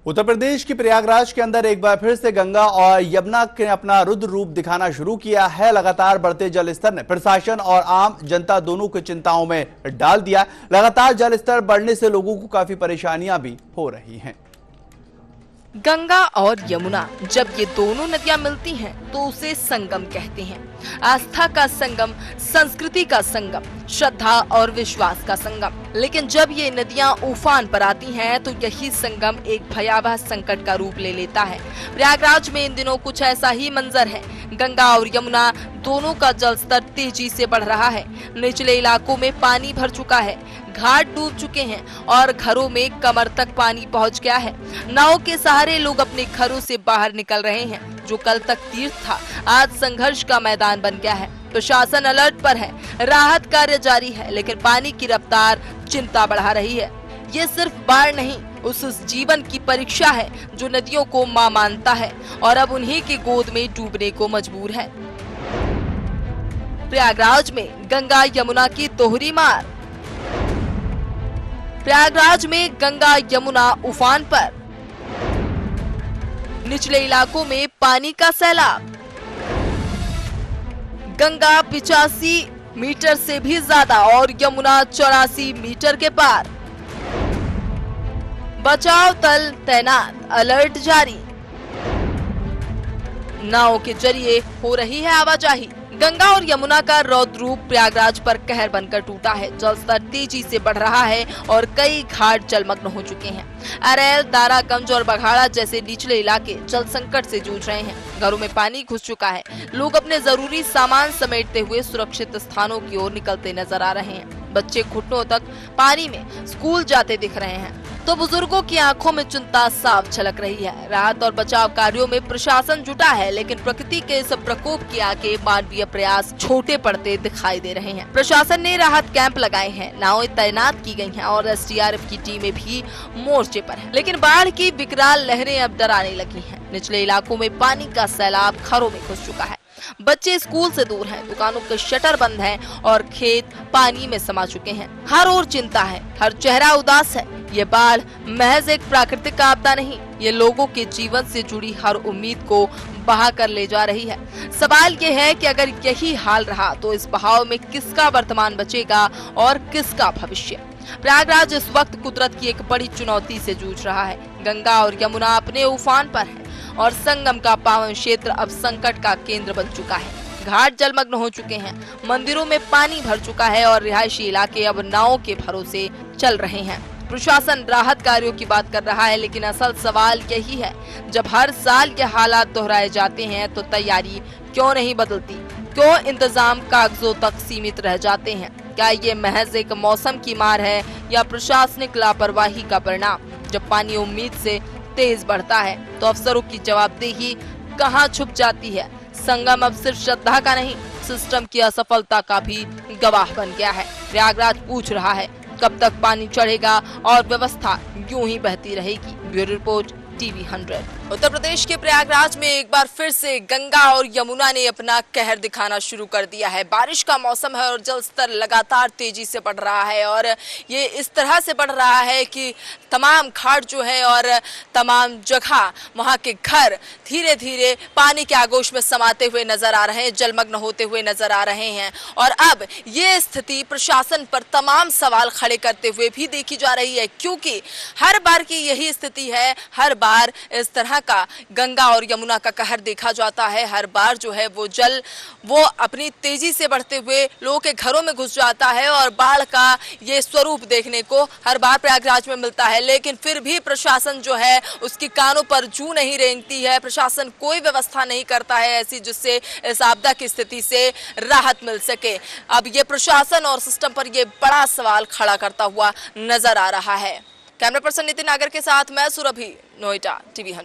उत्तर प्रदेश की प्रयागराज के अंदर एक बार फिर से गंगा और यमुना ने अपना रुद्र रूप दिखाना शुरू किया है। लगातार बढ़ते जल स्तर ने प्रशासन और आम जनता दोनों को चिंताओं में डाल दिया। लगातार जल स्तर बढ़ने से लोगों को काफी परेशानियां भी हो रही हैं। गंगा और यमुना, जब ये दोनों नदियां मिलती हैं तो उसे संगम कहते हैं। आस्था का संगम, संस्कृति का संगम, श्रद्धा और विश्वास का संगम। लेकिन जब ये नदियां उफान पर आती हैं तो यही संगम एक भयावह संकट का रूप ले लेता है। प्रयागराज में इन दिनों कुछ ऐसा ही मंजर है। गंगा और यमुना दोनों का जलस्तर तेजी से बढ़ रहा है। निचले इलाकों में पानी भर चुका है, घाट डूब चुके हैं और घरों में कमर तक पानी पहुंच गया है। नाव के सहारे लोग अपने घरों से बाहर निकल रहे हैं। जो कल तक तीर्थ था, आज संघर्ष का मैदान बन गया है। प्रशासन अलर्ट पर है, राहत कार्य जारी है, लेकिन पानी की रफ्तार चिंता बढ़ा रही है। ये सिर्फ बाढ़ नहीं, उस जीवन की परीक्षा है जो नदियों को मां मानता है और अब उन्हीं की गोद में डूबने को मजबूर है। प्रयागराज में गंगा यमुना की दोहरी मार। प्रयागराज में गंगा यमुना उफान पर, निचले इलाकों में पानी का सैलाब। गंगा 85 मीटर से भी ज्यादा और यमुना 84 मीटर के पार। बचाव दल तैनात, अलर्ट जारी। नाव के जरिए हो रही है आवाजाही। गंगा और यमुना का रौद्र रूप प्रयागराज पर कहर बनकर टूटा है। जलस्तर तेजी से बढ़ रहा है और कई घाट जलमग्न हो चुके हैं। अरैल, दारागंज और बघाड़ा जैसे निचले इलाके जल संकट से जूझ रहे हैं। घरों में पानी घुस चुका है। लोग अपने जरूरी सामान समेटते हुए सुरक्षित स्थानों की ओर निकलते नजर आ रहे हैं। बच्चे घुटनों तक पानी में स्कूल जाते दिख रहे हैं तो बुजुर्गों की आंखों में चिंता साफ झलक रही है। राहत और बचाव कार्यों में प्रशासन जुटा है, लेकिन प्रकृति के इस प्रकोप के आगे मानवीय प्रयास छोटे पड़ते दिखाई दे रहे हैं। प्रशासन ने राहत कैंप लगाए हैं, नावें तैनात की गई हैं और एसडीआरएफ की टीमें भी मोर्चे पर हैं। लेकिन बाढ़ की विकराल लहरें अब डराने लगी हैं। निचले इलाकों में पानी का सैलाब घरों में घुस चुका है। बच्चे स्कूल से दूर हैं, दुकानों के शटर बंद हैं और खेत पानी में समा चुके हैं। हर ओर चिंता है, हर चेहरा उदास है। ये बाढ़ महज एक प्राकृतिक आपदा नहीं, ये लोगों के जीवन से जुड़ी हर उम्मीद को बहा कर ले जा रही है। सवाल ये है कि अगर यही हाल रहा तो इस बहाव में किसका वर्तमान बचेगा और किसका भविष्य। प्रयागराज इस वक्त कुदरत की एक बड़ी चुनौती से जूझ रहा है। गंगा और यमुना अपने उफान पर हैं और संगम का पावन क्षेत्र अब संकट का केंद्र बन चुका है। घाट जलमग्न हो चुके हैं, मंदिरों में पानी भर चुका है और रिहायशी इलाके अब नावों के भरोसे चल रहे हैं। प्रशासन राहत कार्यों की बात कर रहा है, लेकिन असल सवाल यही है, जब हर साल ये हालात दोहराए जाते हैं तो तैयारी क्यों नहीं बदलती? क्यों इंतजाम कागजों तक सीमित रह जाते हैं? क्या ये महज एक मौसम की मार है या प्रशासनिक लापरवाही का परिणाम? जब पानी उम्मीद से तेज बढ़ता है तो अफसरों की जवाबदेही कहां छुप जाती है? संगम अब सिर्फ श्रद्धा का नहीं, सिस्टम की असफलता का भी गवाह बन गया है। प्रयागराज पूछ रहा है, कब तक पानी चढ़ेगा और व्यवस्था यूं ही बहती रहेगी? Bureau report, TV 100। Uttar Pradesh के प्रयागराज में एक बार फिर से गंगा और यमुना ने अपना कहर दिखाना शुरू कर दिया है। बारिश का मौसम है और जल स्तर लगातार तेजी से बढ़ रहा है और ये इस तरह से बढ़ रहा है कि तमाम घाट जो है और तमाम जगह वहां के घर धीरे धीरे पानी के आगोश में समाते हुए नजर आ रहे हैं, जलमग्न होते हुए नजर आ रहे हैं। और अब ये स्थिति प्रशासन पर तमाम सवाल खड़े करते हुए भी देखी जा रही है, क्योंकि हर बार की यही स्थिति है। हर बार इस तरह का गंगा और यमुना का कहर देखा जाता है। हर बार जो है वो जल वो अपनी तेजी से बढ़ते हुए लोगों के घरों में घुस जाता है और बाढ़ का ये स्वरूप देखने को हर बार प्रयागराज में मिलता है। लेकिन फिर भी प्रशासन जो है उसकी कानों पर जू नहीं रेंगती है। प्रशासन कोई व्यवस्था नहीं करता है ऐसी जिससे इस आपदा की स्थिति से राहत मिल सके। अब ये प्रशासन और सिस्टम पर ये बड़ा सवाल खड़ा करता हुआ नजर आ रहा है। कैमरा पर्सन नितिन नागर के साथ मैं सुरभि, नोएडा, टीवी 100।